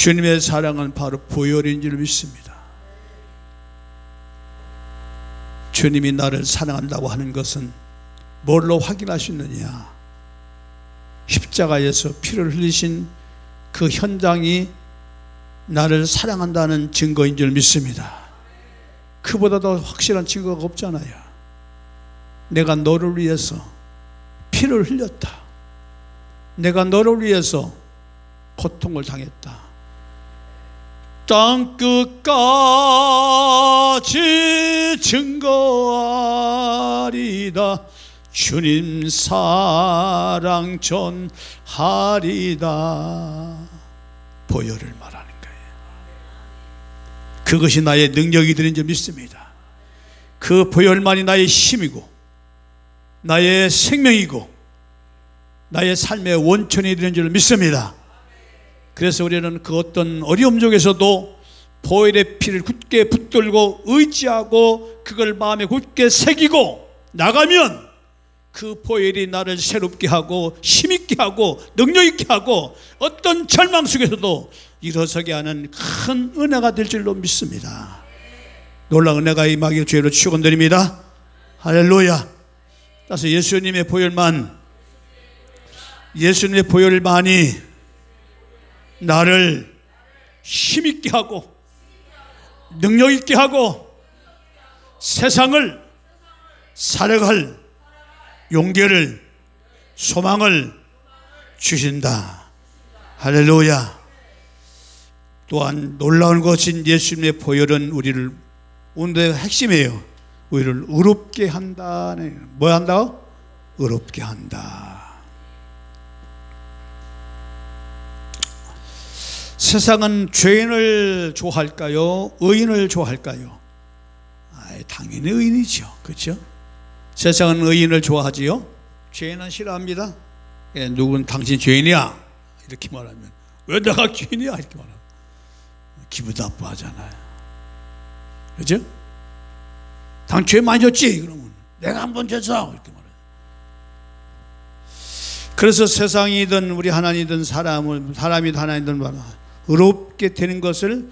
주님의 사랑은 바로 보혈인 줄 믿습니다. 주님이 나를 사랑한다고 하는 것은 뭘로 확인할 수 있느냐? 십자가에서 피를 흘리신 그 현장이 나를 사랑한다는 증거인 줄 믿습니다. 그보다 더 확실한 증거가 없잖아요. 내가 너를 위해서 피를 흘렸다. 내가 너를 위해서 고통을 당했다. 땅끝까지 증거하리다. 주님 사랑 전하리다. 보혈을 말하는 거예요. 그것이 나의 능력이 되는 줄 믿습니다. 그 보혈만이 나의 힘이고 나의 생명이고 나의 삶의 원천이 되는 줄 믿습니다. 그래서 우리는 그 어떤 어려움 속에서도 보혈의 피를 굳게 붙들고 의지하고 그걸 마음에 굳게 새기고 나가면 그 보혈이 나를 새롭게 하고 힘있게 하고 능력있게 하고 어떤 절망 속에서도 일어서게 하는 큰 은혜가 될 줄로 믿습니다. 놀라운 은혜가 임하기를 주의로 축원드립니다. 할렐루야. 따라서 예수님의 보혈만이 나를 힘있게 하고 능력있게 하고 세상을 살아갈 용기를 소망을 주신다. 할렐루야. 또한 놀라운 것인 예수님의 보혈은 우리를 오늘의 핵심이에요. 우리를 의롭게 한다는, 뭐 한다고? 의롭게 한다. 세상은 죄인을 좋아할까요? 의인을 좋아할까요? 당연히 의인이죠. 그렇죠? 세상은 의인을 좋아하지요. 죄인은 싫어합니다. 누군 당신 죄인이야 이렇게 말하면, 왜 내가 죄인이야 이렇게 말하면 기분 나빠하잖아요. 그렇죠? 당 죄 많이 졌지? 그러면 내가 한번 졌어 이렇게 말해요. 그래서 세상이든 우리 하나님이든 사람이든 하나님이든 의롭게 되는 것을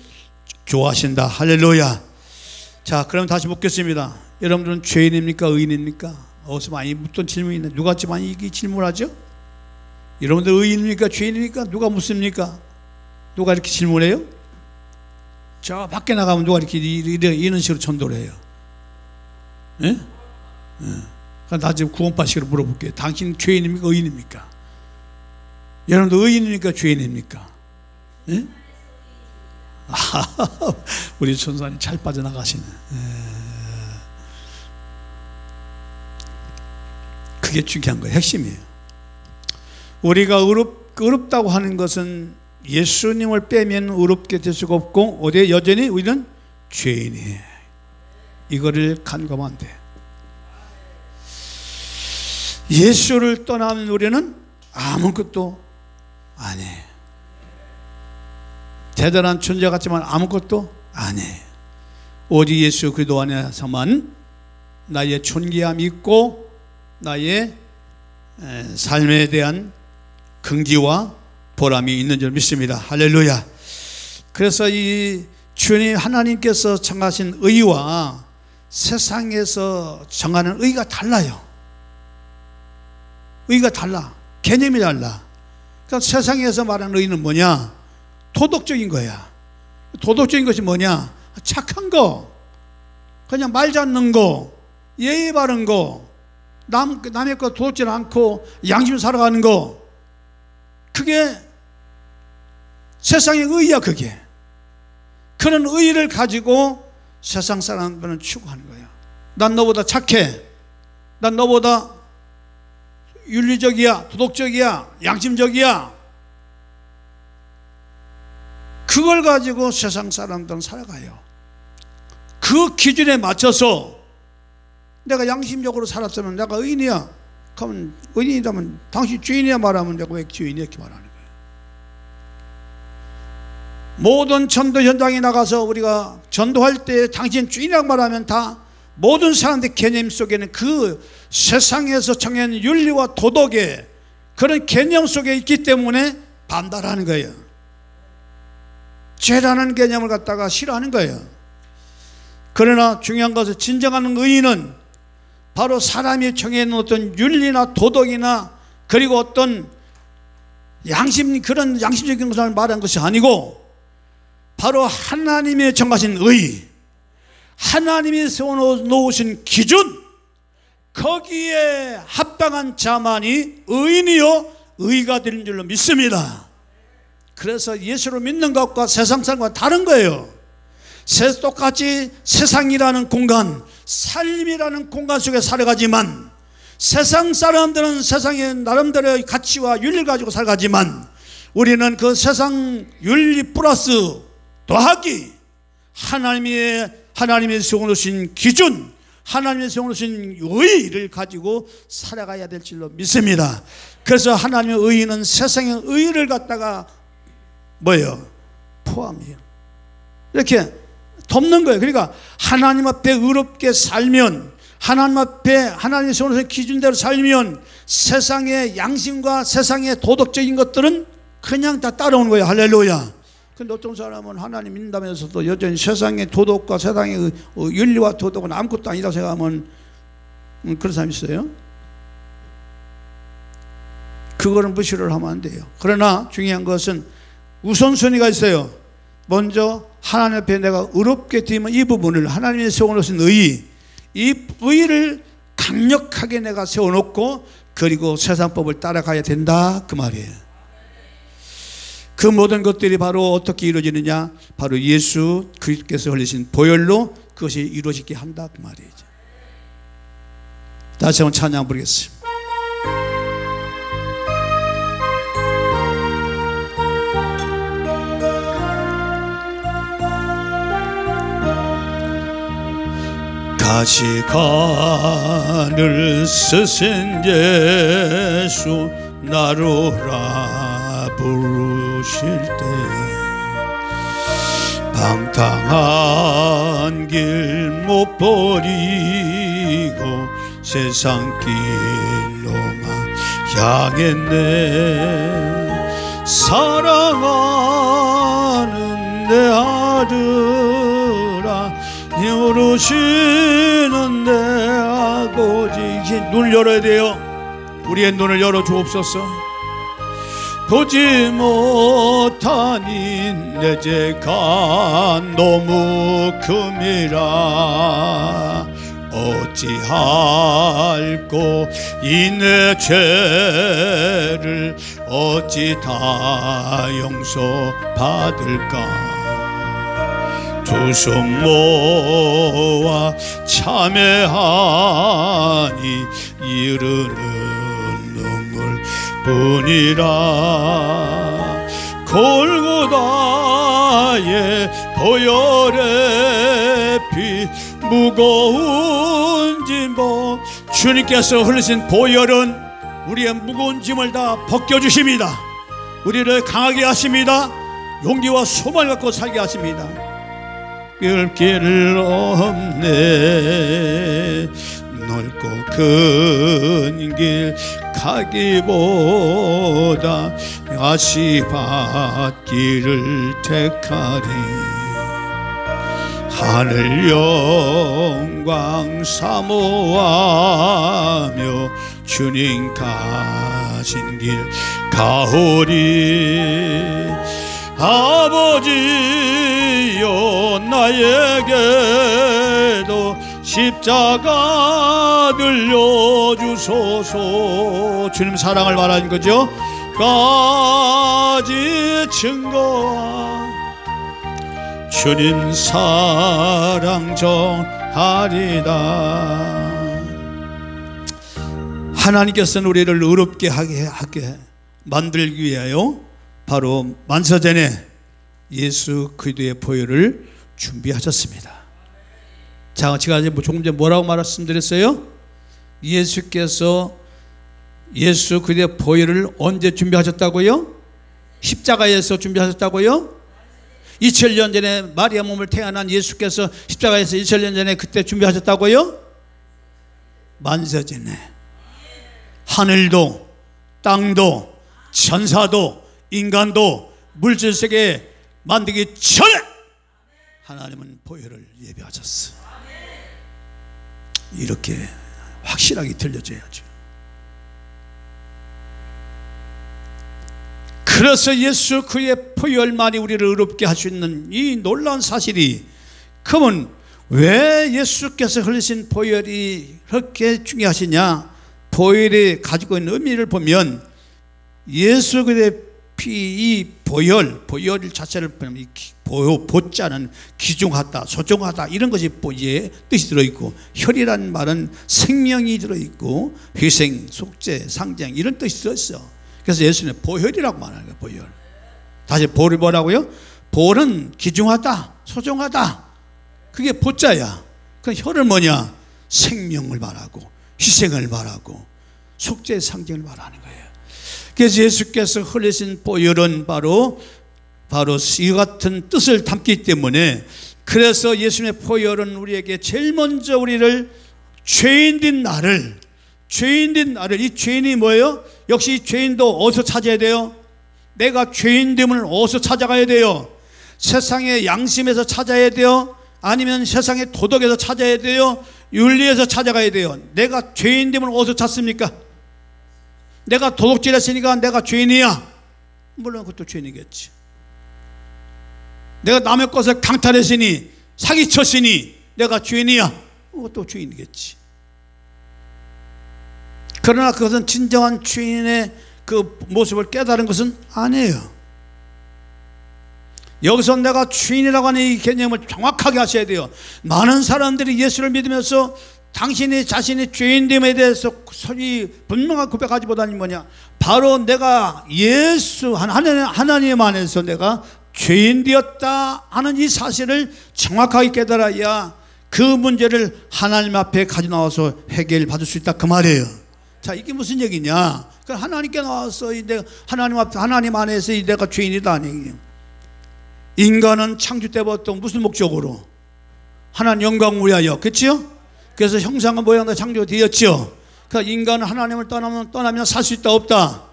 좋아하신다. 할렐루야. 자, 그럼 다시 묻겠습니다. 여러분들은 죄인입니까? 의인입니까? 어디서 많이 묻던 질문이네. 누가 많이 이 질문하죠? 여러분들 의인입니까? 죄인입니까? 누가 묻습니까? 누가 이렇게 질문해요? 저 밖에 나가면 누가 이런 식으로 전도를 해요? 예? 그럼 나 지금 구원파식으로 물어볼게요. 당신 죄인입니까? 의인입니까? 여러분들 의인입니까? 죄인입니까? 예? 우리 천사님 잘 빠져나가시네. 그게 중요한 거예요. 핵심이에요. 우리가 의롭다고 하는 것은 예수님을 빼면 의롭게 될 수가 없고, 어디에 여전히 우리는 죄인이에요. 이거를 간과하면 안 돼요. 예수를 떠나면 우리는 아무것도 아니에요. 대단한 존재 같지만 아무것도 아니에요. 오직 예수 그리스도 안에서만 나의 존귀함이 있고 나의 삶에 대한 긍지와 보람이 있는 줄 믿습니다. 할렐루야. 그래서 이 주님 하나님께서 정하신 의와 세상에서 정하는 의가 달라요. 의가 달라. 개념이 달라. 그러니까 세상에서 말하는 의는 뭐냐? 도덕적인 거야. 도덕적인 것이 뭐냐? 착한 거, 그냥 말 잡는 거, 예의 바른 거, 남의 거 도둑질 않고 양심 살아가는 거, 그게 세상의 의야. 그게 그런 의를 가지고 세상 사람들은 추구하는 거야. 난 너보다 착해, 난 너보다 윤리적이야, 도덕적이야, 양심적이야. 그걸 가지고 세상 사람들은 살아가요. 그 기준에 맞춰서 내가 양심적으로 살았으면 내가 의인이야. 그러면 의인이라면 당신 죄인이야 말하면 내가 왜 죄인이야 이렇게 말하는 거예요. 모든 전도 현장에 나가서 우리가 전도할 때 당신 죄인이라고 말하면 다 모든 사람들 개념 속에는 그 세상에서 정한 윤리와 도덕의 그런 개념 속에 있기 때문에 반발하는 거예요. 죄라는 개념을 갖다가 싫어하는 거예요. 그러나 중요한 것은 진정한 의인은 바로 사람이 정해놓은 어떤 윤리나 도덕이나 그리고 어떤 그런 양심적인 것을 말한 것이 아니고 바로 하나님의 정하신 의, 하나님이 세워놓으신 기준, 거기에 합당한 자만이 의인이요 의가 되는 줄로 믿습니다. 그래서 예수를 믿는 것과 세상 사람과 다른 거예요. 똑같이 세상이라는 공간, 삶이라는 공간 속에 살아가지만 세상 사람들은 세상의 나름대로의 가치와 윤리를 가지고 살아가지만 우리는 그 세상 윤리 플러스 더하기 하나님의 세워놓으신 기준, 하나님의 세워놓으신 의를 가지고 살아가야 될 줄로 믿습니다. 그래서 하나님의 의는 세상의 의를 갖다가 뭐예요? 포함해요. 이렇게 덮는 거예요. 그러니까 하나님 앞에 의롭게 살면, 하나님 앞에 하나님의 세워놓으신 기준대로 살면 세상의 양심과 세상의 도덕적인 것들은 그냥 다 따라오는 거예요. 할렐루야. 근데 어떤 사람은 하나님 믿는다면서도 여전히 세상의 도덕과 세상의 윤리와 도덕은 아무것도 아니라고 생각하면 그런 사람이 있어요. 그거는 무시를 하면 안 돼요. 그러나 중요한 것은 우선순위가 있어요. 먼저 하나님 앞에 내가 의롭게 되면 이 부분을 하나님이 세워놓으신 의, 이 의를 강력하게 내가 세워놓고 그리고 세상법을 따라가야 된다 그 말이에요. 그 모든 것들이 바로 어떻게 이루어지느냐, 바로 예수 그리스도께서 흘리신 보혈로 그것이 이루어지게 한다 그 말이죠. 다시 한번 찬양 부르겠습니다. 가시관을 쓰신 예수 나로라 부르실 때 방탕한 길 못 버리고 세상 길로만 향했네. 사랑하는 내 아들아 이루시는 내 아버지. 이제 눈을 열어야 돼요. 우리의 눈을 열어 주옵소서. 보지 못하니 내 죄가 너무 큼이라 어찌할꼬 이 내 죄를 어찌 다 용서받을까. 두 손 모아 참회하니 이르는 눈물 뿐이라. 골고다의 보혈의 피 무거운 짐 주님께서 흘리신 보혈은 우리의 무거운 짐을 다 벗겨주십니다. 우리를 강하게 하십니다. 용기와 소망을 갖고 살게 하십니다. 길 없네. 넓고 큰 길 가기보다 아시밭길을 택하리. 하늘 영광 사모하며 주님 가신 길 가오리. 아버지여 나에게도 십자가 들려주소서. 주님 사랑을 말하는 거죠. 까지 증거와 주님 사랑 정하리다. 하나님께서는 우리를 의롭게 하게 만들기 위하여 바로 만세전에 예수 그리스도의 보혈을 준비하셨습니다. 자, 제가 조금 전에 뭐라고 말씀드렸어요? 예수께서 예수 그리스도의 보혈을 언제 준비하셨다고요? 십자가에서 준비하셨다고요? 2000년 전에 마리아 몸을 태어난 예수께서 십자가에서 2000년 전에 그때 준비하셨다고요? 만세전에 하늘도 땅도 천사도 인간도 물질세계 만들기 전에 하나님은 보혈을 예비하셨어. 이렇게 확실하게 들려줘야죠. 그래서 예수 그의 보혈만이 우리를 의롭게 할 수 있는 이 놀라운 사실이, 그러면 왜 예수께서 흘리신 보혈이 그렇게 중요하시냐? 보혈이 가지고 있는 의미를 보면 예수 그의 피, 이 보혈 자체를 보면 보자는 귀중하다, 소중하다 이런 것이 보의 뜻이 들어있고, 혈이라는 말은 생명이 들어있고 희생, 속죄, 상장 이런 뜻이 들어있어. 그래서 예수는 보혈이라고 말하는 거예요. 보혈. 다시 보를 뭐라고요? 보는 귀중하다, 소중하다. 그게 보자야. 그 혈은 뭐냐? 생명을 말하고 희생을 말하고 속죄의 상징을 말하는 거예요. 그래서 예수께서 흘리신 보혈은 바로 이 같은 뜻을 담기 때문에, 그래서 예수님의 보혈은 우리에게 제일 먼저 우리를 죄인된 나를, 이 죄인이 뭐예요? 역시 이 죄인도 어디서 찾아야 돼요? 내가 죄인됨을 어디서 찾아가야 돼요? 세상의 양심에서 찾아야 돼요? 아니면 세상의 도덕에서 찾아야 돼요? 윤리에서 찾아가야 돼요? 내가 죄인됨을 어디서 찾습니까? 내가 도둑질 했으니까 내가 죄인이야? 물론 그것도 죄인이겠지. 내가 남의 것을 강탈했으니, 사기쳤으니 내가 죄인이야? 그것도 죄인이겠지. 그러나 그것은 진정한 죄인의 그 모습을 깨달은 것은 아니에요. 여기서 내가 죄인이라고 하는 이 개념을 정확하게 하셔야 돼요. 많은 사람들이 예수를 믿으면서 당신이 자신의 죄인됨에 대해서 분명하게 고백하지 못하는 뭐냐? 바로 내가 예수 하나님 안에서 내가 죄인 되었다 하는 이 사실을 정확하게 깨달아야 그 문제를 하나님 앞에 가져 나와서 해결받을 수 있다 그 말이에요. 자, 이게 무슨 얘기냐? 하나님께 나와서 하나님 안에서 내가 죄인이다 아니에요. 인간은 창조 때부터 무슨 목적으로? 하나님 영광을 위하여, 그렇죠? 그래서 형상과 모양으로 창조되었죠. 그러니까 인간은 하나님을 떠나면 살 수 있다 없다?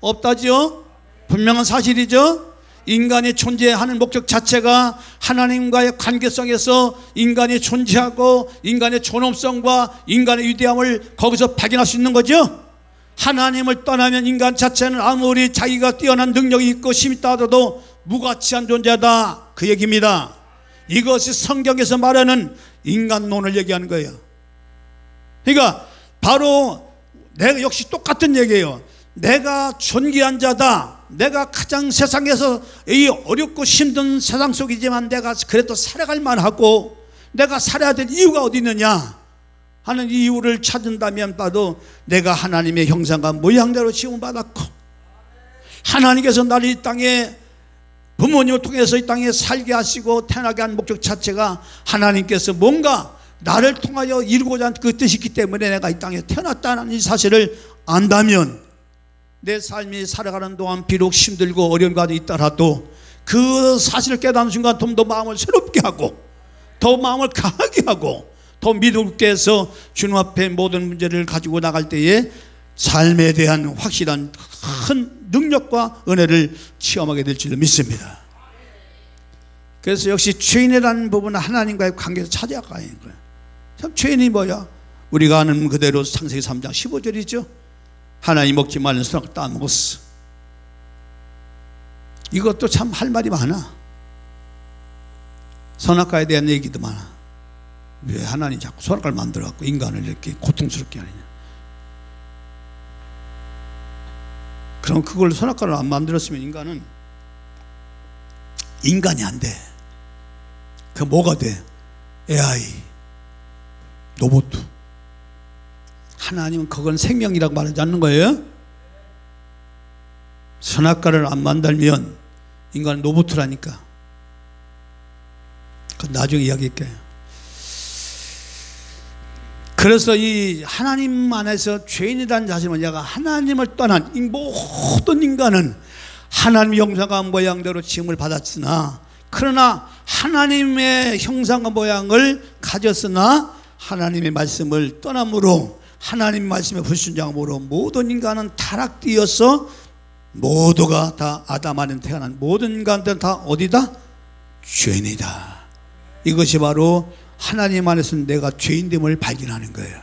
없다죠? 분명한 사실이죠. 인간이 존재하는 목적 자체가 하나님과의 관계성에서 인간이 존재하고 인간의 존엄성과 인간의 위대함을 거기서 발견할 수 있는 거죠. 하나님을 떠나면 인간 자체는 아무리 자기가 뛰어난 능력이 있고 힘이 있다 하더라도 무가치한 존재다 그 얘기입니다. 이것이 성경에서 말하는 인간론을 얘기하는 거예요. 그러니까 바로 내가 역시 똑같은 얘기예요. 내가 존귀한 자다. 내가 가장 세상에서 이 어렵고 힘든 세상 속이지만 내가 그래도 살아갈 만하고 내가 살아야 될 이유가 어디 있느냐 하는 이유를 찾는다면 봐도 내가 하나님의 형상과 모양대로 지음받았고 하나님께서 나를 이 땅에 부모님을 통해서 이 땅에 살게 하시고 태어나게 한 목적 자체가 하나님께서 뭔가 나를 통하여 이루고자 하는 그 뜻이 있기 때문에 내가 이 땅에 태어났다는 이 사실을 안다면 내 삶이 살아가는 동안 비록 힘들고 어려운 과정이 있더라도 그 사실을 깨닫는 순간 좀 더 마음을 새롭게 하고 더 마음을 강하게 하고 더 믿음있게 해서 주님 앞에 모든 문제를 가지고 나갈 때에 삶에 대한 확실한 큰 능력과 은혜를 체험하게 될 줄로 믿습니다. 그래서 역시 죄인이라는 부분은 하나님과의 관계에서 찾아가야 하는 거예요. 참 죄인이 뭐야? 우리가 아는 그대로 창세기 3장 15절이죠. 하나님 먹지 말는 선악을 따먹었어. 이것도 참 할 말이 많아. 선악과에 대한 얘기도 많아. 왜 하나님 자꾸 선악과를 만들어갖고 인간을 이렇게 고통스럽게 하느냐. 그럼 그걸 선악과를 안 만들었으면 인간이 안 돼. 그 뭐가 돼? AI, 로봇. 하나님은 그건 생명이라고 말하지 않는 거예요. 선악과를 안 만들면 인간은 로봇이라니까. 그건 나중에 이야기할게요. 그래서 이 하나님 안에서 죄인이라는 자신은 내가 하나님을 떠난 모든 인간은 하나님의 형상과 모양대로 지음을 받았으나 그러나 하나님의 형상과 모양을 가졌으나 하나님의 말씀을 떠남으로 하나님 말씀에 불순종함으로 모든 인간은 타락되어서 모두가 다 아담 안에 태어난 모든 인간들은 다 어디다? 죄인이다. 이것이 바로 하나님 안에서 내가 죄인됨을 발견하는 거예요.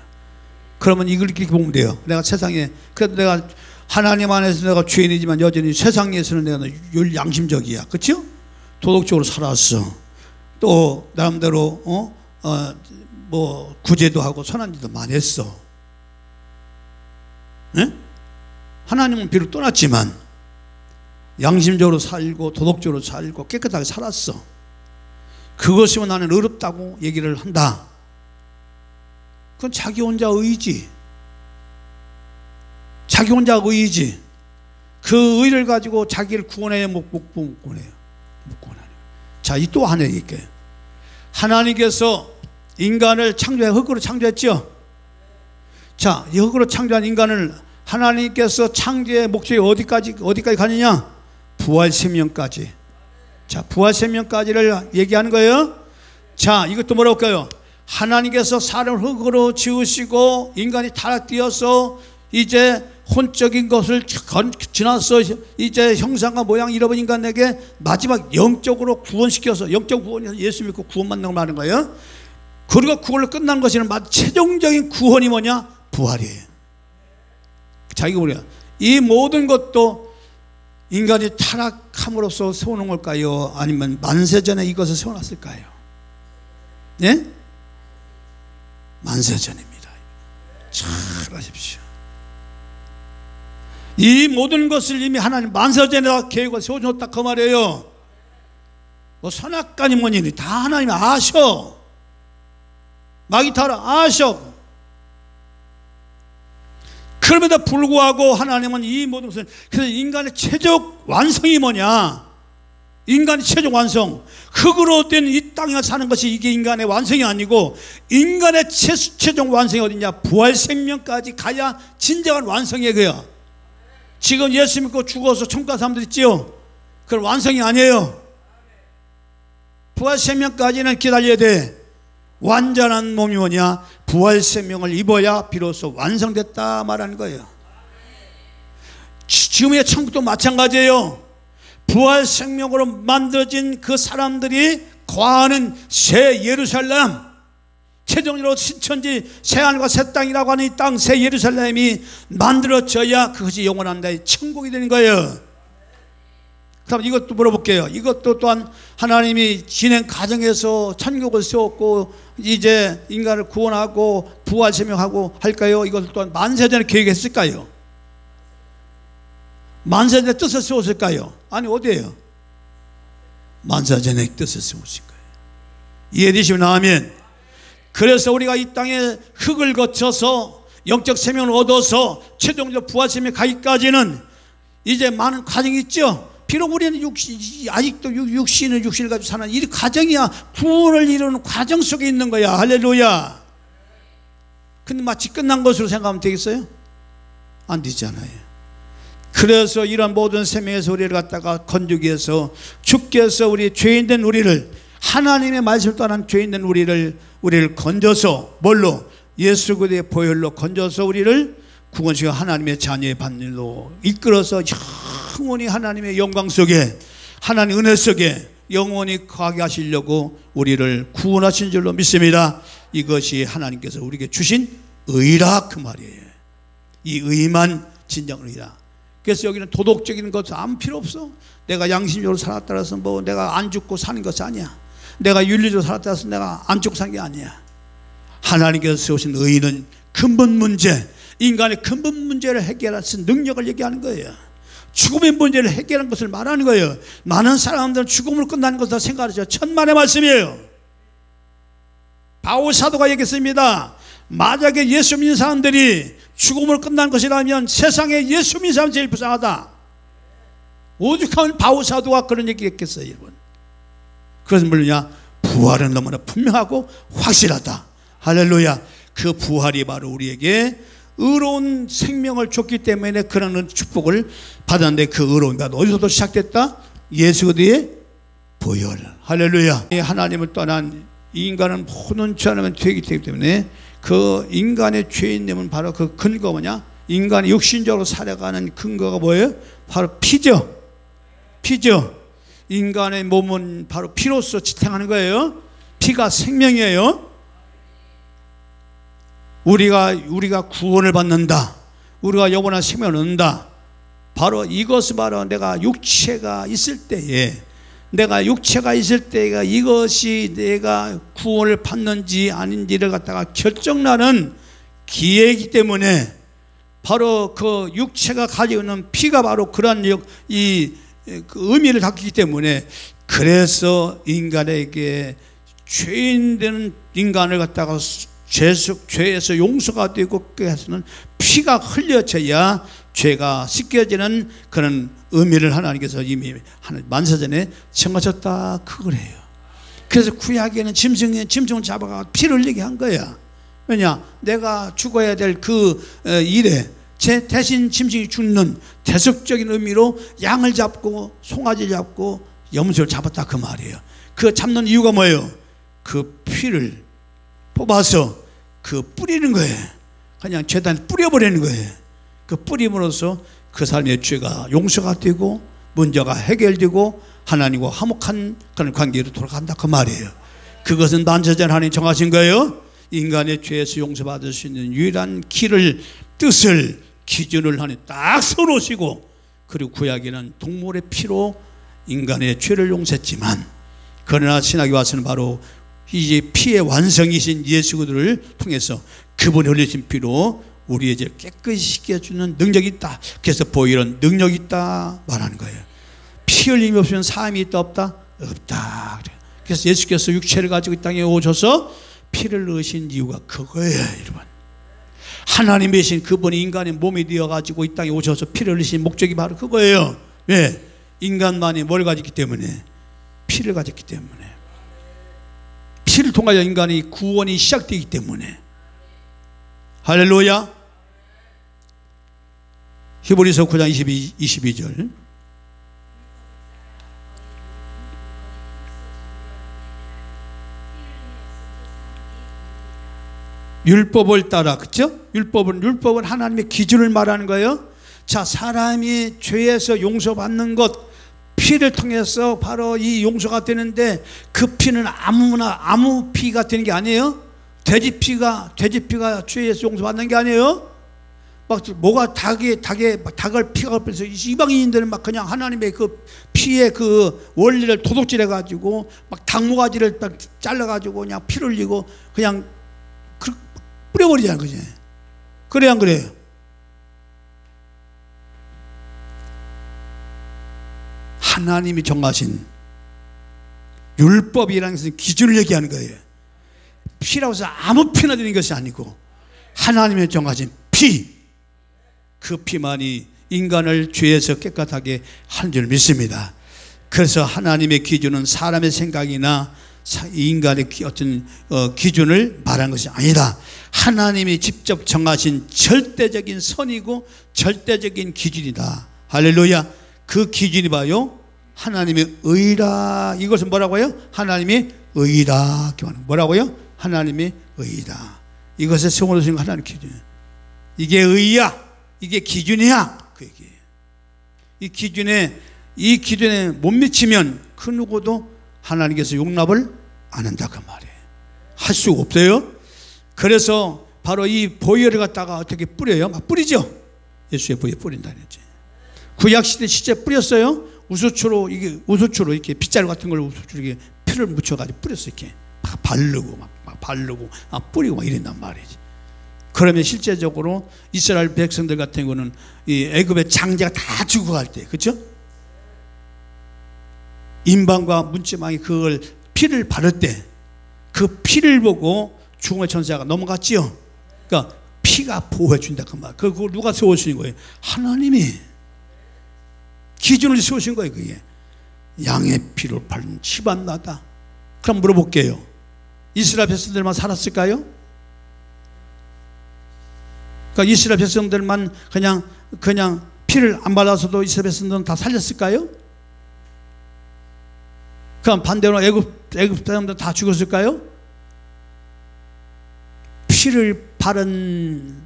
그러면 이걸 이렇게 보면 돼요. 내가 세상에, 그래도 내가 하나님 안에서 내가 죄인이지만 여전히 세상에서는 내가 양심적이야. 그렇죠? 도덕적으로 살았어. 또 나름대로 뭐 구제도 하고 선한 짓도 많이 했어. 네? 하나님은 비록 떠났지만 양심적으로 살고 도덕적으로 살고 깨끗하게 살았어. 그것이면 나는 어렵다고 얘기를 한다. 그건 자기 혼자 의지. 자기 혼자 의지. 그 의를 가지고 자기를 구원해야 못 구원해요. 못 구원해요. 자, 이 또 하나 얘기할게요. 하나님께서 인간을 창조해 흙으로 창조했죠. 자, 이 흙으로 창조한 인간을 하나님께서 창조의 목적이 어디까지 가느냐? 부활 생명까지. 자, 부활 생명까지를 얘기하는 거예요. 자, 이것도 뭐라고 할까요? 하나님께서 사람을 흙으로 지으시고 인간이 타락되어서 이제 혼적인 것을 지나서 이제 형상과 모양 잃어버린 인간에게 마지막 영적으로 구원시켜서, 영적 구원이 예수 믿고 구원받는 걸 말하는 거예요. 그리고 그걸로 끝난 것이 최종적인 구원이 뭐냐? 부활이에요. 자, 이거 우리가 이 모든 것도 인간이 타락함으로써 세워놓은 걸까요? 아니면 만세전에 이것을 세워놨을까요? 예? 만세전입니다. 잘 아십시오. 이 모든 것을 이미 하나님 만세전에 계획을 세워줬다 그 말이에요. 뭐 선악간이 뭐니 다 하나님이 아셔. 마귀타라 아셔. 그럼에도 불구하고 하나님은 이 모든 것을, 그래서 인간의 최적 완성이 뭐냐? 인간의 최종 완성, 흙으로 된 이 땅에 사는 것이 이게 인간의 완성이 아니고 인간의 최종 완성이 어디냐? 부활 생명까지 가야 진정한 완성이에요. 그야. 지금 예수 믿고 죽어서 천국 간 사람들 있지요? 그건 완성이 아니에요. 부활 생명까지는 기다려야 돼. 완전한 몸이 뭐냐? 부활 생명을 입어야 비로소 완성됐다 말하는 거예요. 지금의 천국도 마찬가지예요. 부활 생명으로 만들어진 그 사람들이 거하는 새 예루살렘, 최종적으로 신천지 새하늘과 새 땅이라고 하는 이 땅 새 예루살렘이 만들어져야 그것이 영원한 나의 천국이 되는 거예요. 그럼 이것도 물어볼게요. 이것도 또한 하나님이 진행 과정에서 천국을 세웠고 이제 인간을 구원하고 부활 생명하고 할까요? 이것을 또한 만세전에 계획했을까요? 만세전에 뜻을 세웠을까요? 아니, 어디에요? 만세전에 뜻을 세우신 거예요. 이해되시면 아멘. 그래서 우리가 이 땅에 흙을 거쳐서 영적 생명을 얻어서 최종적 부활 생명에 가기까지는 이제 많은 과정이 있죠. 비록 우리는 아직도 육신을 가지고 사는 이 과정이야. 구원을 이루는 과정 속에 있는 거야. 할렐루야. 근데 마치 끝난 것으로 생각하면 되겠어요? 안 되잖아요. 그래서 이런 모든 생명에서 우리를 갖다가 건지기 위해서 주께서 우리 죄인된 우리를, 하나님의 말씀을 떠난 죄인된 우리를 건져서 뭘로? 예수 그리스도의 보혈로 건져서 우리를 구원시켜 하나님의 자녀의 반일로 이끌어서 영원히 하나님의 영광 속에, 하나님 은혜 속에 영원히 거하게 하시려고 우리를 구원하신 줄로 믿습니다. 이것이 하나님께서 우리에게 주신 의라 그 말이에요. 이 의만 진정 의라. 그래서 여기는 도덕적인 것 아무 필요 없어. 내가 양심적으로 살았다 해서 뭐 내가 안 죽고 사는 것이 아니야. 내가 윤리적으로 살았다 해서 내가 안 죽고 산 게 아니야. 하나님께서 세우신 의는 근본 문제, 인간의 근본 문제를 해결할 수 있는 능력을 얘기하는 거예요. 죽음의 문제를 해결하는 것을 말하는 거예요. 많은 사람들은 죽음으로 끝나는 것을 생각하죠. 천만의 말씀이에요. 바울 사도가 얘기했습니다. 만약에 예수 믿는 사람들이 죽음으로 끝난 것이라면 세상에 예수 믿는 사람이 제일 불쌍하다. 오죽하면 바울 사도가 그런 얘기 했겠어요, 여러분. 그것은 뭐냐? 부활은 너무나 분명하고 확실하다. 할렐루야. 그 부활이 바로 우리에게 의로운 생명을 줬기 때문에 그런 축복을 받았는데, 그 의로움이 어디서부터 시작됐다? 예수 그리스도의 보혈. 할렐루야. 하나님을 떠난 이 인간은 모든 죄 하나면 되기 때문에 그 인간의 죄인됨은 바로 그 근거 뭐냐? 인간이 육신적으로 살아가는 근거가 뭐예요? 바로 피죠. 피죠. 인간의 몸은 바로 피로서 지탱하는 거예요. 피가 생명이에요. 우리가 구원을 받는다, 우리가 영원한 생명을 얻는다, 바로 이것은 바로 내가 육체가 있을 때에, 이것이 내가 구원을 받는지 아닌지를 갖다가 결정나는 기회이기 때문에, 바로 그 육체가 가지고 있는 피가 바로 그러한 그 의미를 갖기 때문에, 그래서 인간에게 죄인 되는 인간을 갖다가 죄에서 용서가 되고 그래서는 피가 흘려져야 죄가 씻겨지는 그런 의미를 하나님께서 이미 만세전에 정하셨다, 그거래요. 그래서 구약에는 짐승을 잡아가 피를 흘리게 한 거야. 왜냐? 내가 죽어야 될 그 일에 제 대신 짐승이 죽는 대속적인 의미로 양을 잡고 송아지를 잡고 염소를 잡았다, 그 말이에요. 그 잡는 이유가 뭐예요? 그 피를 뽑아서 그 뿌리는 거예요. 그냥 죄단에 뿌려버리는 거예요. 그 뿌림으로써 그 사람의 죄가 용서가 되고 문제가 해결되고 하나님과 화목한 그런 관계로 돌아간다, 그 말이에요. 그것은 만세전 하나님 정하신 거예요. 인간의 죄에서 용서받을 수 있는 유일한 길을, 뜻을, 기준을 하나님 딱 서놓으시고, 그리고 구약에는 동물의 피로 인간의 죄를 용서했지만, 그러나 신약에 와서는 바로 이제 피의 완성이신 예수 그리스도를 통해서 그분이 흘리신 피로 우리의 죄를 깨끗이 씻겨주는 능력이 있다. 그래서 보혈은 능력이 있다 말하는 거예요. 피 흘림이 없으면 사함이 있다 없다? 없다. 그래서 예수께서 육체를 가지고 이 땅에 오셔서 피를 넣으신 이유가 그거예요, 여러분. 하나님이신 그분이 인간의 몸이 되어가지고 이 땅에 오셔서 피를 흘리신 목적이 바로 그거예요. 왜? 인간만이 뭘 가졌기 때문에? 피를 가졌기 때문에. 피를 통하여 인간의 구원이 시작되기 때문에. 할렐루야. 히브리서 9장 22절. 율법을 따라, 그렇죠? 율법은 하나님의 기준을 말하는 거예요. 자, 사람이 죄에서 용서받는 것, 피를 통해서 바로 이 용서가 되는데, 그 피는 아무 피가 되는 게 아니에요. 돼지피가 죄에서 용서받는 게 아니에요. 막 뭐가 닭을 피가 엎어서 이방인들은 막 그냥 하나님의 그 피의 그 원리를 도둑질해 가지고 막 닭모가지를 딱 잘라 가지고 그냥 피를 흘리고 그냥 뿌려버리잖아요, 그지? 그래 안 그래요? 하나님이 정하신 율법이라는 것은 기준을 얘기하는 거예요. 피라고 해서 아무 피나 되는 것이 아니고 하나님의 정하신 피, 그 피만이 인간을 죄에서 깨끗하게 하는 줄 믿습니다. 그래서 하나님의 기준은 사람의 생각이나 인간의 어떤 기준을 말하는 것이 아니다. 하나님이 직접 정하신 절대적인 선이고 절대적인 기준이다. 할렐루야. 그 기준이 봐요, 하나님의 의라. 이것은 뭐라고요? 하나님의 의라. 뭐라고요? 하나님의 의다. 이것에 세워놓으신 하나님의 기준. 이게 의야, 이게 기준이야, 그 얘기예요. 이 기준에 못 미치면 그 누구도 하나님께서 용납을 안 한다, 그 말이에요. 할 수가 없어요. 그래서 바로 이 보혈을 갖다가 어떻게 뿌려요? 막 뿌리죠. 예수의 보혈 뿌린다는 거지. 구약시대 실제 뿌렸어요. 우수초로 이렇게 빗자루 같은 걸 우수초로 이렇게 피를 묻혀가지고 뿌렸어요. 이렇게 막 바르고 뿌리고 막 이랬단 말이지. 그러면 실제적으로 이스라엘 백성들 같은 경우는 이 애굽의 장제가 다 죽어갈 때, 그렇죠? 임방과 문지방이 그걸 피를 바를 때 그 피를 보고 죽음의 천사가 넘어갔지요. 그러니까 피가 보호해 준다, 그 말. 그걸 누가 세우신 거예요? 하나님이 기준을 세우신 거예요. 그게 양의 피로 바른 집안 나다. 그럼 물어볼게요. 이스라엘 백성들만 살았을까요? 그러니까 이스라엘 백성들만 그냥 피를 안 발라서도 이스라엘 백성들은 다 살렸을까요? 그럼 반대로 애굽 사람들 다 죽었을까요? 피를 바른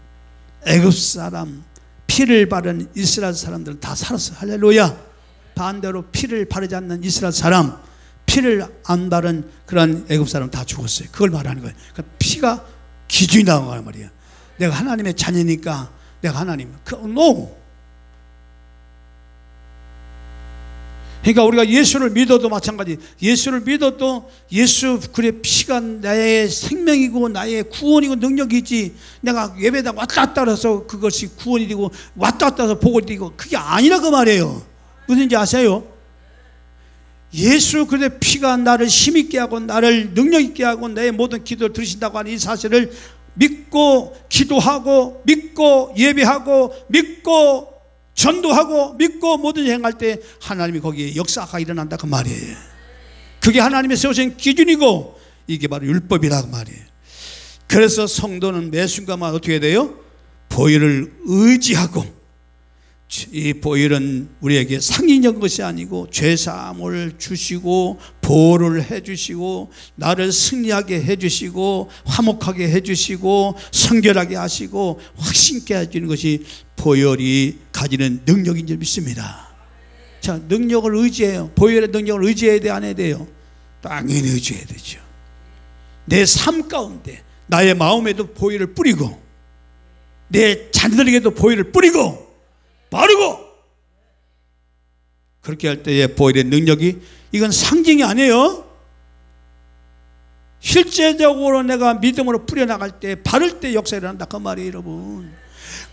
애굽 사람, 피를 바른 이스라엘 사람들은 다 살았어요. 할렐루야. 반대로 피를 바르지 않는 이스라엘 사람, 피를 안 바른 그런 애굽 사람 다 죽었어요. 그걸 말하는 거예요. 그러니까 피가 기준이 나온 말이에요. 내가 하나님의 자녀니까 내가 하나님, no. 그러니까 우리가 예수를 믿어도 마찬가지. 예수를 믿어도 예수 그의 피가 나의 생명이고 나의 구원이고 능력이지, 내가 예배당 왔다 갔다 해서 그것이 구원이 되고 왔다 갔다 해서 복이 되고 그게 아니라 그 말이에요. 무슨지 아세요? 예수 그의 피가 나를 힘있게 하고 나를 능력있게 하고 내 모든 기도를 들으신다고 하는 이 사실을 믿고 기도하고 믿고 예배하고 믿고 전도하고 믿고 모든 일 행할 때 하나님이 거기에 역사가 일어난다 그 말이에요. 그게 하나님의 세우신 기준이고 이게 바로 율법이라 그 말이에요. 그래서 성도는 매 순간마다 어떻게 돼요? 보혈을 의지하고, 이 보혈은 우리에게 상징적인 것이 아니고 죄사함을 주시고 보호를 해주시고 나를 승리하게 해주시고 화목하게 해주시고 성결하게 하시고 확신케 해주는 것이 보혈이 가지는 능력인 줄 믿습니다. 자, 능력을 의지해요. 보혈의 능력을 의지해야 돼, 안 해야 돼요? 당연히 의지해야 되죠. 내 삶 가운데 나의 마음에도 보혈을 뿌리고 내 자녀들에게도 보혈을 뿌리고 바르고, 그렇게 할 때의 보혈의 능력이, 이건 상징이 아니에요. 실제적으로 내가 믿음으로 뿌려나갈 때 바를 때 역사가 일어난다 그 말이에요. 여러분,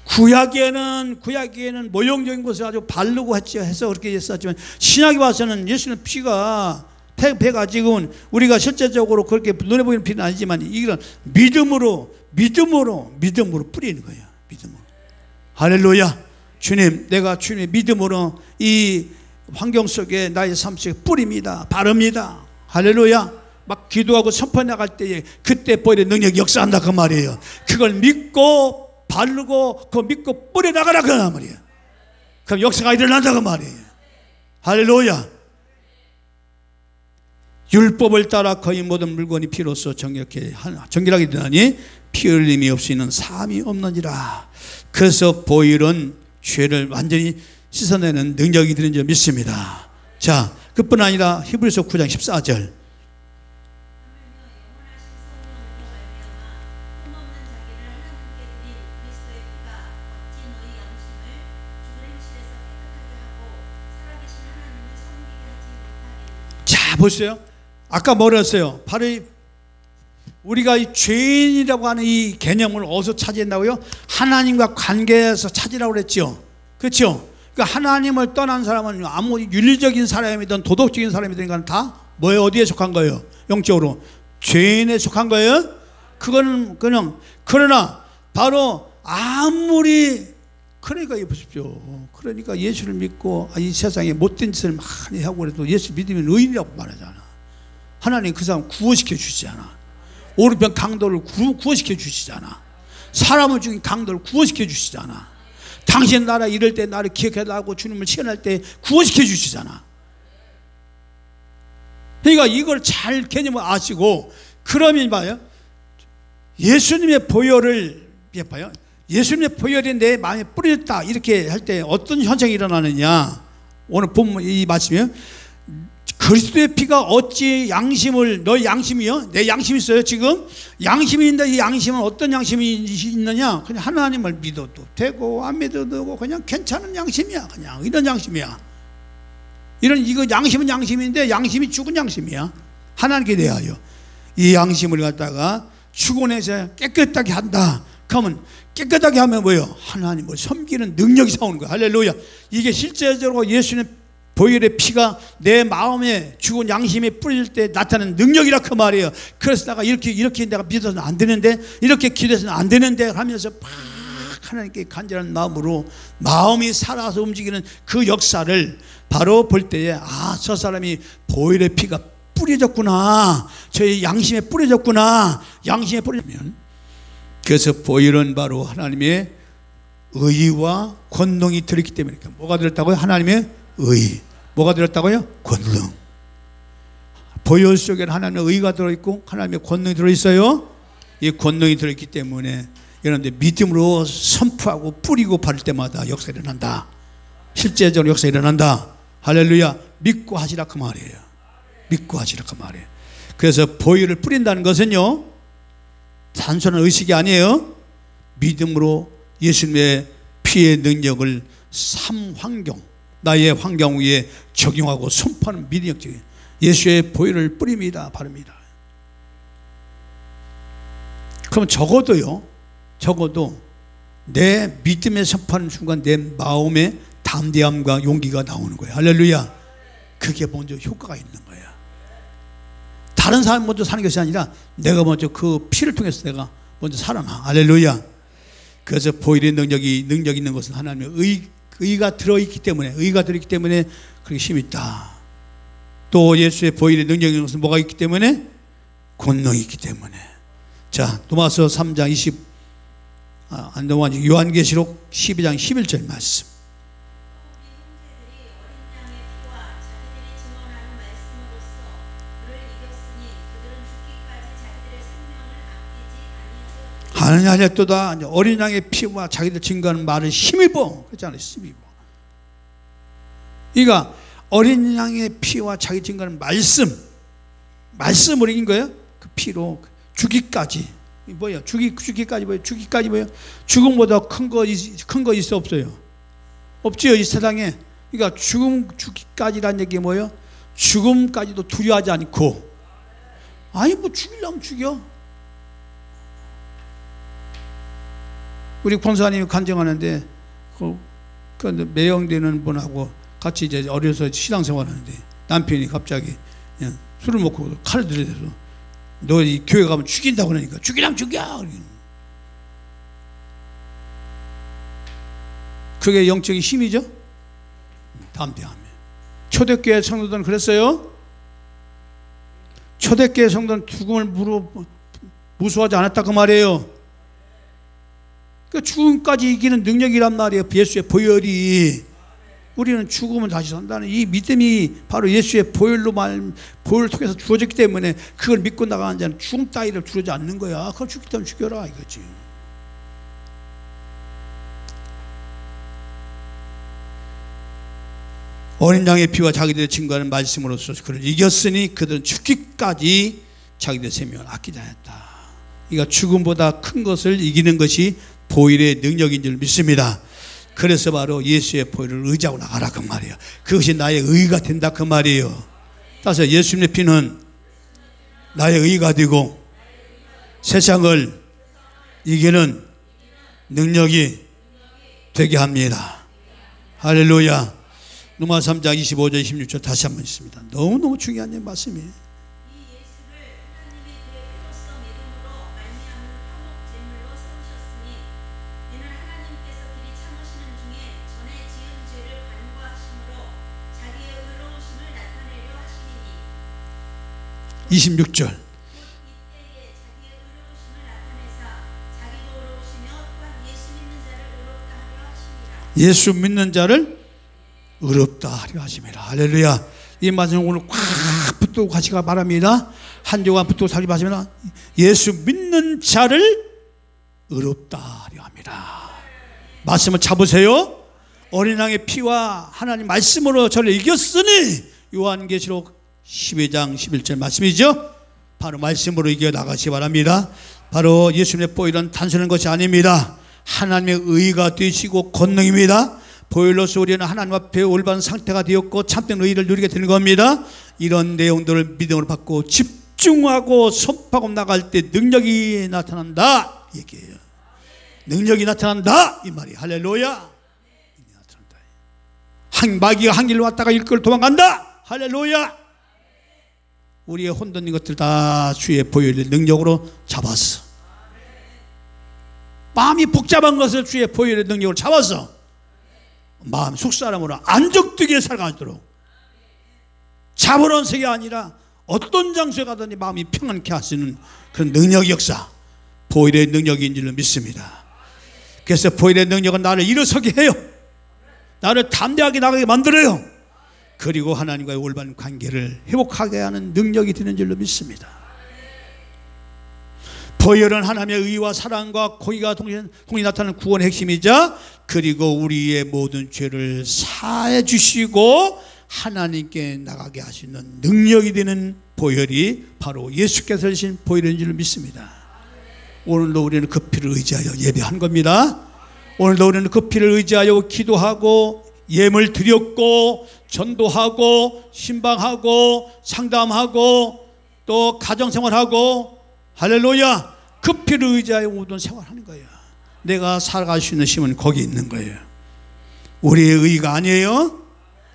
구약에는 모형적인 것을 아주 바르고 해서 그렇게 했었지만 신약에 와서는 예수는 피가 배가 지금 우리가 실제적으로 그렇게 눈에 보이는 피는 아니지만 이건 믿음으로 뿌리는 거예요. 믿음으로. 할렐루야. 주님, 내가 주님의 믿음으로 이 환경 속에 나의 삶 속에 뿌립니다. 바릅니다. 할렐루야. 막 기도하고 선포해 나갈 때에 그때 보혈의 능력이 역사한다 그 말이에요. 그걸 믿고 바르고 그거 믿고 뿌려 나가라 그 말이에요. 그럼 역사가 일어난다 그 말이에요. 할렐루야. 율법을 따라 거의 모든 물건이 피로써 정결하게 되나니 피 흘림이 없이는 사함이 없느니라. 그래서 보혈은 죄를 완전히 씻어내는 능력이 되는 줄 믿습니다. 자, 그뿐 아니라 히브리서 9장 14절. 자, 보세요. 아까 뭐라 했어요? 바로 우리가 이 죄인이라고 하는 이 개념을 어디서 찾아낸다고요? 하나님과 관계에서 찾으라고 그랬죠. 그렇죠? 그러니까 하나님을 떠난 사람은 아무 윤리적인 사람이든 도덕적인 사람이든 간에 다 뭐에 어디에 속한 거예요? 영적으로 죄인에 속한 거예요. 그거는 그냥, 그러나 바로 아무리, 그러니까 보십시오. 그러니까 예수를 믿고 이 세상에 못된 짓을 많이 하고 그래도 예수 믿으면 의인이라고 말하잖아. 하나님 그 사람 구원시켜 주시잖아. 오른편 강도를 구원시켜 주시잖아. 사람을 죽인 강도를 구원시켜 주시잖아. 당신 나라 이럴 때 나를 기억해달라고 주님을 시연할 때 구원시켜 주시잖아. 그러니까 이걸 잘 개념을 아시고, 그러면 봐요, 예수님의 보혈을 봐요. 예수님의 보혈이 내 마음에 뿌려졌다 이렇게 할 때 어떤 현상이 일어나느냐. 오늘 본문 이 말씀이요. 그리스도의 피가 어찌 양심을, 너의 양심이요? 내 양심이 있어요 지금? 양심이 있는데 이 양심은 어떤 양심이 있느냐? 그냥 하나님을 믿어도 되고 안 믿어도 되고 그냥 괜찮은 양심이야. 그냥 이런 양심이야. 이거 양심은 양심인데 양심이 죽은 양심이야. 하나님께 대하여 이 양심을 갖다가 축원해서 깨끗하게 한다. 그러면 깨끗하게 하면 뭐예요? 하나님을 섬기는 능력이 사오는 거야. 할렐루야. 이게 실제적으로 예수님 보혈의 피가 내 마음에 죽은 양심에 뿌릴 때 나타나는 능력이라 그 말이에요. 그래서 내가 이렇게 내가 믿어서는 안 되는데, 이렇게 기도해서는 안 되는데 하면서 막 하나님께 간절한 마음으로 마음이 살아서 움직이는 그 역사를 바로 볼 때에, 아, 저 사람이 보혈의 피가 뿌려졌구나, 저의 양심에 뿌려졌구나, 양심에 뿌려지면, 그래서 보혈은 바로 하나님의 의와 권능이 들었기 때문에. 뭐가 들었다고요? 하나님의 의. 뭐가 들었다고요? 권능. 보혈 속에는 하나님의 의가 들어있고 하나님의 권능이 들어있어요. 이 권능이 들어있기 때문에 이런데 믿음으로 선포하고 뿌리고 바를 때마다 역사 일어난다. 실제적으로 역사 일어난다. 할렐루야. 믿고 하시라 그 말이에요. 믿고 하시라 그 말이에요. 그래서 보혈을 뿌린다는 것은요, 단순한 의식이 아니에요. 믿음으로 예수님의 피의 능력을 삶 환경, 나의 환경 위에 적용하고 선포하는 믿음력적인 예수의 보혈을 뿌립니다. 바릅니다. 그럼 적어도 내 믿음에 선포하는 순간 내 마음에 담대함과 용기가 나오는 거예요. 할렐루야. 그게 먼저 효과가 있는 거예요. 다른 사람이 먼저 사는 것이 아니라 내가 먼저 그 피를 통해서 내가 먼저 살아나. 할렐루야. 그래서 보혈의 능력 있는 것은 하나님의 의가 들어있기 때문에, 그렇게 힘이 있다. 또 예수의 보혈의 능력 있는 것은 뭐가 있기 때문에? 권능이 있기 때문에. 자, 로마서 3장 요한계시록 12장 11절 말씀. 하느냐 하였도다. 어린 양의 피와 자기들 증거하는 말을 힘입어. 그렇잖아요. 힘입어. 그러니까 어린 양의 피와 자기 증거하는 말씀을 이긴 거예요. 그 피로 죽기까지. 뭐예요? 죽기까지 뭐예요? 죽기까지 뭐예요? 죽음보다 큰 거 있어 없어요? 없지요, 이 세상에. 그러니까 죽기까지라는 얘기 뭐예요? 죽음까지도 두려워하지 않고. 아니 뭐 죽이려면 죽여. 우리 권사님이 간증하는데 그 매형되는 분하고 같이 이제 어려서 신앙생활하는데 남편이 갑자기 술을 먹고 칼을 들이대서 너 이 교회 가면 죽인다고 그러니까 죽이라면 죽여. 그게 영적인 힘이죠. 담대함이. 초대교회 성도들은 그랬어요. 초대교회 성도는 죽음을 무서워하지 않았다 그 말이에요. 그 죽음까지 이기는 능력이란 말이에요. 예수의 보혈이. 우리는 죽으면 다시 산다는 이 믿음이 바로 예수의 보혈을 통해서 주어졌기 때문에 그걸 믿고 나가는 자는 죽음 따위를 두려지 않는 거야. 그걸 죽기 때문에 죽여라 이거지. 어린 양의 피와 자기들의 증거하는 말씀으로서 그를 이겼으니 그들은 죽기까지 자기들의 생명을 아끼지 않았다. 그러니까 죽음보다 큰 것을 이기는 것이 보혈의 능력인 줄 믿습니다. 그래서 바로 예수의 보혈을 의지하고 나가라 그 말이에요. 그것이 나의 의가 된다 그 말이에요. 따라서 예수님의 피는 나의 의가 되고 세상을 이기는 능력이 되게 합니다. 할렐루야. 로마 3장 25절 26절 다시 한번 있습니다. 너무너무 중요한 말씀이에요. 이 26절. 예수 믿는 자를 의롭다 하려 하심이라. 할렐루야. 이 말씀 오늘 꽉 붙들고 가시가 바랍니다. 한 주간 붙들고 살기 바랍니다. 예수 믿는 자를 의롭다 하려 합니다. 말씀을 잡으세요. 어린 양의 피와 하나님 말씀으로 저를 이겼으니. 요한계시록 12장 11절 말씀이죠. 바로 말씀으로 이겨 나가시 바랍니다. 바로 예수님의 보혈은 단순한 것이 아닙니다. 하나님의 의가 되시고 권능입니다. 보혈로서 우리는 하나님 앞에 올바른 상태가 되었고 참된 의를 누리게 되는 겁니다. 이런 내용들을 믿음으로 받고 집중하고 선포하고 나갈 때 능력이 나타난다 얘기해요. 능력이 나타난다 이 말이. 할렐루야. 마귀가 한 길로 왔다가 일걸 도망간다. 할렐루야. 우리의 혼돈인 것들 다 주의 보혈의 능력으로 잡았어. 마음이 복잡한 것을 주의 보혈의 능력으로 잡았어. 마음 속사람으로 안정되게 살아가도록. 잡으러온 색이 아니라 어떤 장소에 가든지 마음이 평안케 하시는 그런 능력 역사, 보혈의 능력인 줄로 믿습니다. 그래서 보혈의 능력은 나를 일어서게 해요. 나를 담대하게 나가게 만들어요. 그리고 하나님과의 올바른 관계를 회복하게 하는 능력이 되는 줄로 믿습니다. 보혈은 하나님의 의와 사랑과 공의가 동시에 나타나는 구원의 핵심이자, 그리고 우리의 모든 죄를 사해 주시고 하나님께 나가게 하시는 능력이 되는 보혈이 바로 예수께서 주신 보혈인 줄 믿습니다. 오늘도 우리는 그 피를 의지하여 예배한 겁니다. 오늘도 우리는 그 피를 의지하여 기도하고 예물 드렸고 전도하고 신방하고 상담하고 또 가정생활하고, 할렐루야, 그 피를 의지하여 모든 생활하는 거예요. 내가 살아갈 수 있는 힘은 거기 있는 거예요. 우리의 의가 아니에요.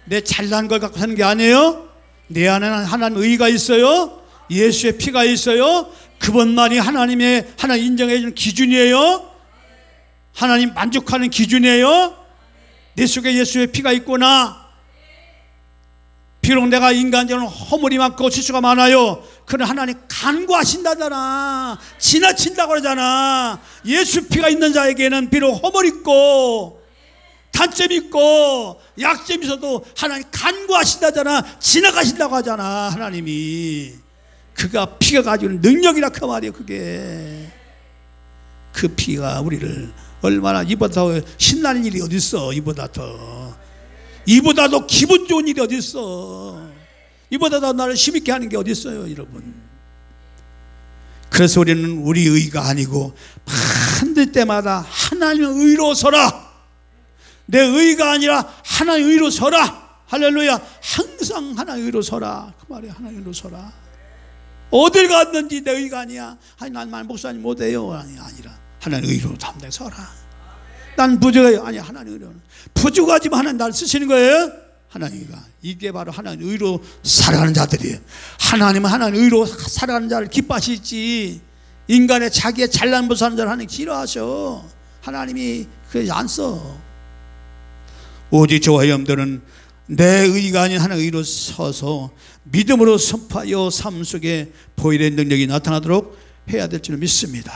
내 잘난 걸 갖고 사는 게 아니에요. 내 안에는 하나님 의가 있어요. 예수의 피가 있어요. 그분만이 하나님 인정해 주는 기준이에요. 하나님 만족하는 기준이에요. 내 속에 예수의 피가 있구나. 비록 내가 인간적으로 허물이 많고 실수가 많아요. 그러나 하나님 간구하신다잖아. 지나친다고 그러잖아. 예수 피가 있는 자에게는 비록 허물 있고 단점 있고 약점 있어도 하나님 간구하신다잖아. 지나가신다고 하잖아. 하나님이 그가 피가 가지고 있는 능력이라 그 말이에요. 그게 그 피가 우리를 얼마나, 이보다 더 신나는 일이 어디 있어. 이보다 더 기분 좋은 일이 어디 있어. 이보다 더 나를 힘있게 하는 게 어디 있어요, 여러분. 그래서 우리는 우리 의가 아니고 만들 때마다 하나님의 의로 서라. 내 의가 아니라 하나님의 의로 서라. 할렐루야. 항상 하나님의 의로 서라. 그 말이야. 하나님의 의로 서라. 어딜 갔는지 내 의가 아니야. 아니, 난 목사님 못해요. 아니라 하나님의 의로 담대 서라. 난 부족해요. 아니, 하나님의 의로. 부족하지만 하나님 나를 쓰시는 거예요. 하나님이가. 이게 바로 하나님의 의로 살아가는 자들이에요. 하나님은 하나님의 의로 살아가는 자를 기뻐하시지, 인간의 자기의 잘난 못 사는 자를 하나님 싫어하셔. 하나님이 그래서 안 써. 오직 저와 여러분들은 내 의가 아닌 하나님의 의로 서서 믿음으로 선포하여 삶 속에 보혈의 능력이 나타나도록 해야 될 줄 믿습니다.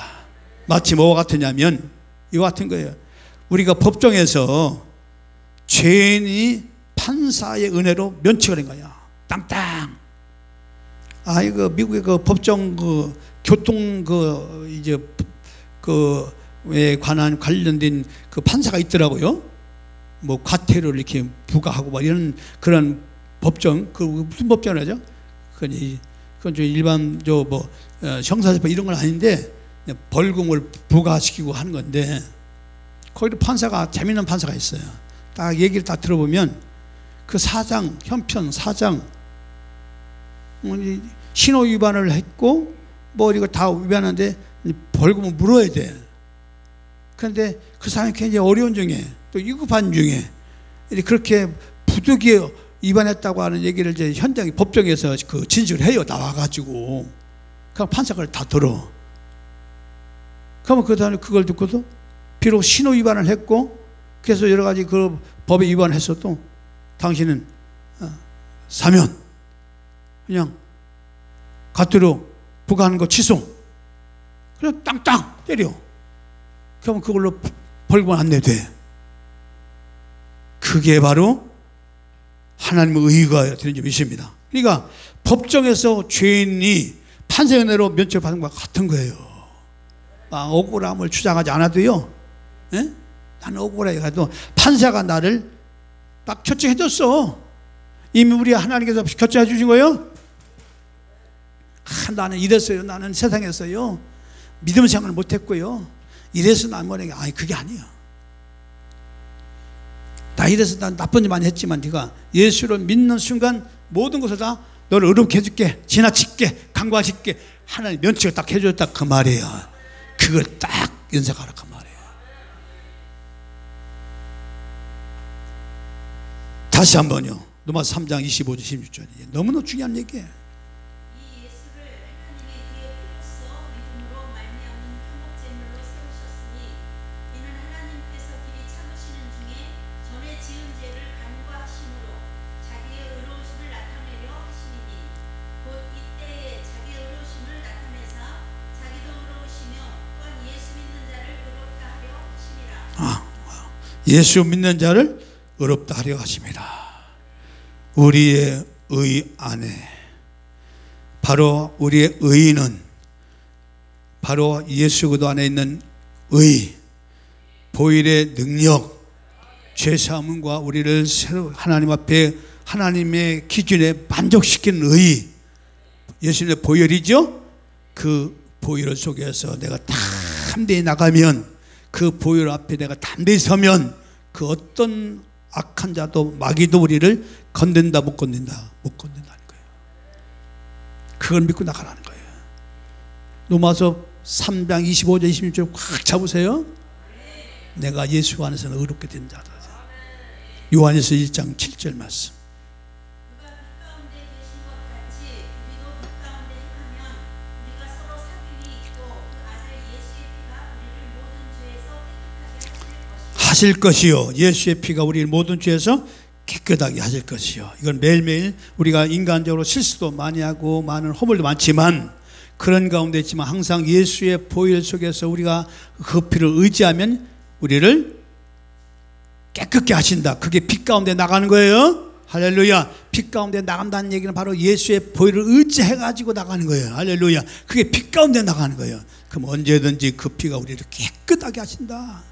마치 뭐와 같으냐면 이와 같은 거예요. 우리가 법정에서 죄인이 판사의 은혜로 면책을 한 거야. 땅땅. 이거 미국의 그 법정 그 교통 에 관련된 그 판사가 있더라고요. 뭐 과태료를 이렇게 부과하고 막 이런 그런 법정, 그 무슨 법정을 하죠? 그건 좀 일반 형사재판 이런 건 아닌데 벌금을 부과시키고 하는 건데, 거기도 판사가, 재밌는 판사가 있어요. 딱 얘기를 딱 들어보면 그 사장, 현편 사장 신호 위반을 했고 이거 다 위반하는데 벌금을 물어야 돼. 그런데 그 사람이 굉장히 어려운 중에 또 위급한 중에 그렇게 부득이 위반했다고 하는 얘기를 이제 현장에 법정에서 그 진술을 해요. 나와가지고. 그럼 판사가 그걸 다 들어. 그러면 그 다음에 그걸 듣고도 비록 신호 위반을 했고 그래서 여러 가지 그 법에 위반했어도 당신은 사면 그냥 과태료 부과하는 거 취소. 그냥 땅땅 때려. 그러면 그걸로 벌금 안 내돼. 그게 바로 하나님의 의가 되는 점이십니다. 그러니까 법정에서 죄인이 판사의 은혜로 면책받은 것과 같은 거예요. 억울함을 주장하지 않아도요. 에? 나는 억울해. 그래도 판사가 나를 딱 결정해줬어. 이미 우리 하나님께서 결정해 주신 거예요. 나는 이랬어요. 나는 세상에서요 믿음 생활을 못했고요. 이래서 난 뭐냐. 그게 아니에요. 나 이래서 난 나쁜 일 많이 했지만 네가 예수를 믿는 순간 모든 것을 다 너를 의롭게 해줄게, 지나칠게, 강구하실게, 하나님 면책을 딱 해줬다 그 말이에요. 그걸 딱 연상하라 그 말이에요. 다시 한번요. 로마서 3장 25절 26절. 너무나 중요한 얘기예요. 이 예수를 하나님이 그의 피로써 믿음으로 말미암은 화목제물로 세우셨으니 이는 하나님께서 길이 참으시는 중에 전에 지은 죄를 간과하심으로 자기의 의로우심을 나타내려 하시니니 곧 이때에 자기의 의로우심을 나타내사 자기도 의로우시며 또한 예수 믿는 자를 의롭다 하려 하심이라. 예수 믿는 자를 의롭다 하려 하십니다. 우리의 의 안에 바로 우리의 의는 바로 예수 그리스도 안에 있는 의, 보혈의 능력, 죄사함과 우리를 새로 하나님 앞에 하나님의 기준에 만족시키는 의, 예수님의 보혈이죠. 그 보혈 속에서 내가 담대히 나가면, 그 보혈 앞에 내가 담대히 서면 그 어떤 악한 자도 마귀도 우리를 건든다 못 건든다? 못 건든다는 거예요. 그걸 믿고 나가라는 거예요. 로마서 3장 25절 26절 꽉 잡으세요. 내가 예수 안에서는 의롭게 된 자다. 요한일서 1장 7절 말씀. 누가 빛 가운데 계신 것 같이 우리도 빛 가운데 행하면 우리가 서로 사귐이 있고 그 아들 예수의 피가 우리를 모든 죄에서 깨끗하게 하실 것이요. 예수의 피가 우리를 모든 죄에서 깨끗하게 하실 것이요. 이건 매일매일 우리가 인간적으로 실수도 많이 하고 많은 허물도 많지만, 그런 가운데 있지만 항상 예수의 보혈 속에서 우리가 그 피를 의지하면 우리를 깨끗게 하신다. 그게 빛 가운데 나가는 거예요. 할렐루야. 빛 가운데 나간다는 얘기는 바로 예수의 보혈을 의지해가지고 나가는 거예요. 할렐루야. 그게 빛 가운데 나가는 거예요. 그럼 언제든지 그 피가 우리를 깨끗하게 하신다.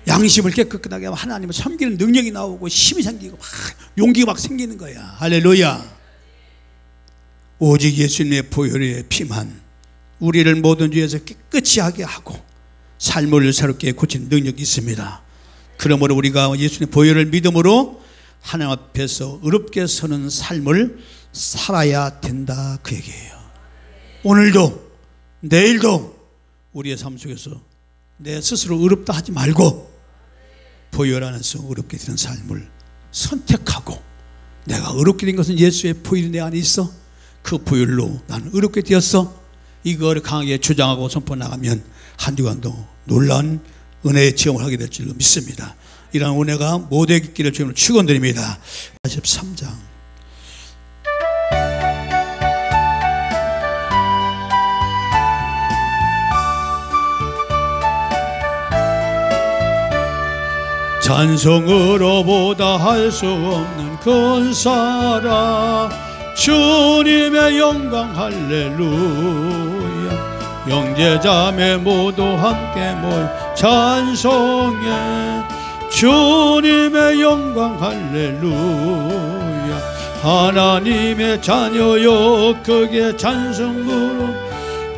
양심을 깨끗하게 하면 하나님을 섬기는 능력이 나오고 힘이 생기고 막 용기가 막 생기는 거야. 할렐루야. 오직 예수님의 보혈의 피만 우리를 모든 죄에서 깨끗이 하게 하고 삶을 새롭게 고치는 능력이 있습니다. 그러므로 우리가 예수님의 보혈을 믿음으로 하나님 앞에서 의롭게 서는 삶을 살아야 된다, 그 얘기예요. 오늘도 내일도 우리의 삶 속에서 내 스스로 의롭다 하지 말고 보혈 안에서 의롭게 되는 삶을 선택하고, 내가 의롭게 된 것은 예수의 보혈이 내 안에 있어, 그 보혈로 나는 의롭게 되었어, 이걸 강하게 주장하고 선포 나가면 한 주간도 놀라운 은혜의 체험을 하게 될 줄로 믿습니다. 이러한 은혜가 모두에게 있기를 주님으로 축원드립니다. 43장. 찬송으로보다 할 수 없는 큰 사랑, 주님의 영광 할렐루야. 형제자매 모두 함께 모여 찬송해. 주님의 영광 할렐루야. 하나님의 자녀여 크게 찬송 부르.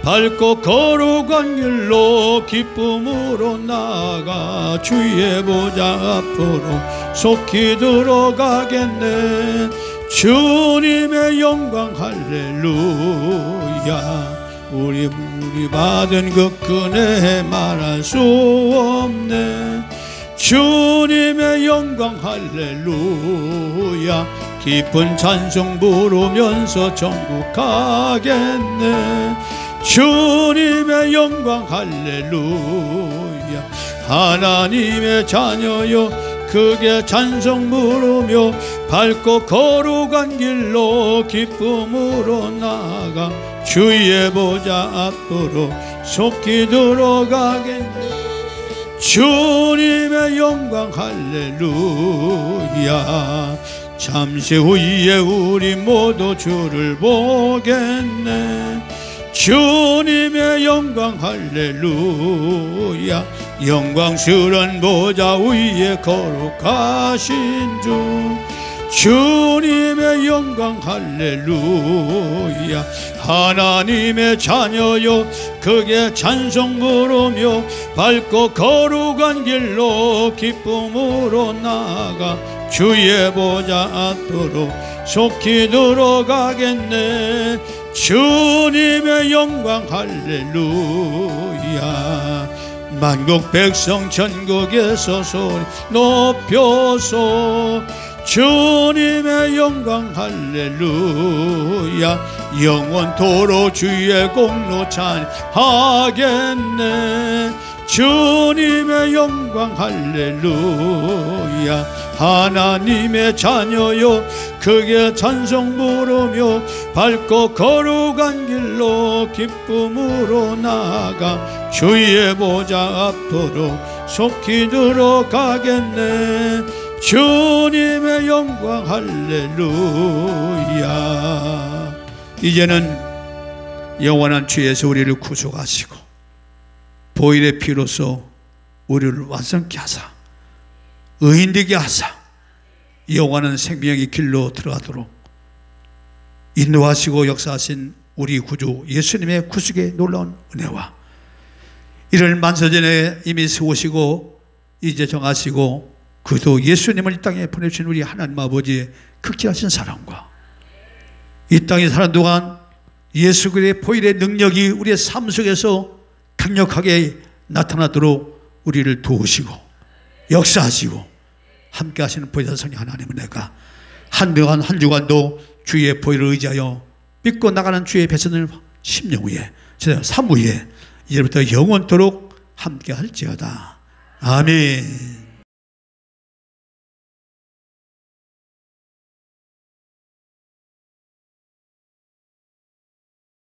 밟고 걸어간 길로 기쁨으로 나가 주의 보좌 앞으로 속히 들어가겠네. 주님의 영광 할렐루야. 우리 받은 그 은혜 말할 수 없네. 주님의 영광 할렐루야. 깊은 찬송 부르면서 천국 가겠네. 주님의 영광 할렐루야. 하나님의 자녀여 크게 찬송 부르며 밟고 걸어간 길로 기쁨으로 나가 주의 보좌 앞으로 속히 들어가겠네. 주님의 영광 할렐루야. 잠시 후에 우리 모두 주를 보겠네. 주님의 영광 할렐루야. 영광스런 보좌 위에 거룩하신 주. 주님의 영광 할렐루야. 하나님의 자녀여 크게 찬송 부르며 밟고 거룩한 길로 기쁨으로 나가 주의 보좌 앞으로 속히 들어가겠네. 주님의 영광 할렐루야. 만국 백성 천국에서 소리 높여서 주님의 영광 할렐루야. 영원토록 주의 공로 찬양하겠네. 주님의 영광 할렐루야. 하나님의 자녀여 크게 찬송 부르며 밟고 걸어간 길로 기쁨으로 나가 주의 보좌 앞으로 속히 들어가겠네. 주님의 영광 할렐루야. 이제는 영원한 주에서 우리를 구속하시고 보혈의 피로서 우리를 완성케 하사 의인되게 하사 영원한 생명의 길로 들어가도록 인도하시고 역사하신 우리 구주 예수님의 구속의 놀라운 은혜와 이를 만세전에 이미 세우시고 이제 정하시고 그도 예수님을 이 땅에 보내주신 우리 하나님 아버지의 극진하신 사랑과 이 땅에 사는 동안 예수 그리스도의 보혈의 능력이 우리의 삶 속에서 강력하게 나타나도록 우리를 도우시고 역사하시고 함께 하시는 보혜사 성령 하나님은 내가 한 주간도 주의 보혈을 의지하여 믿고 나가는 주의 백성들 10년 후에 3 후에 이제부터 영원토록 함께 할지어다. 아멘.